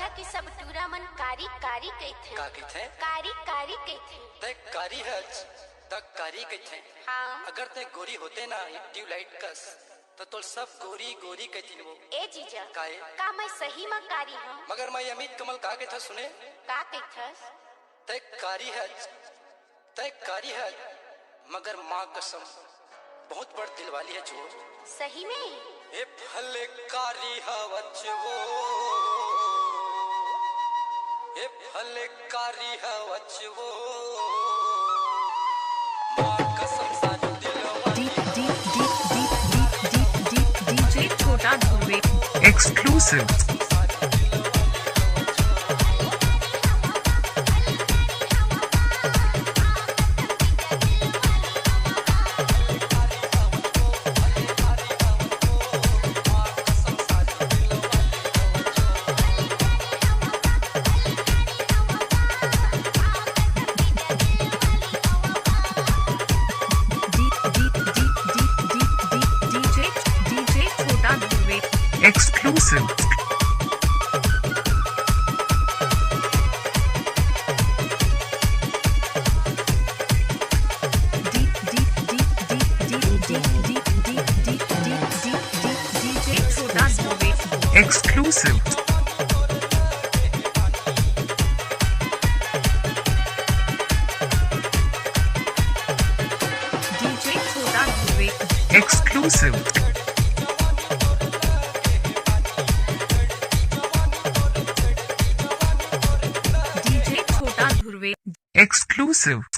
था कि सब टूरा मन कारी कारी कहथे। का कहथे? कारी कारी कहथे। ते कारी है तक कारी कहथे। हाँ। अगर ते गोरी होते ना ट्यूबलाइट कस तो सब गोरी गोरी कहती वो। ए जीजा काहे? का मैं सही में कारी हूँ? मगर मैं अमित कमल का कहता सुने? का कहथस? ते कारी है मगर माँ कसम बहुत बड़ दिल वाली है जो। सही में? ए भले कारी हवच वो, ए भले कारी हवच वो, माँ कसम सारी दिल वाली। DJ छोटा Dhurve exclusive। Exclusive। Exclusive। DJ छोटा धुर्वे exclusive। DJ छोटा धुर्वे exclusive।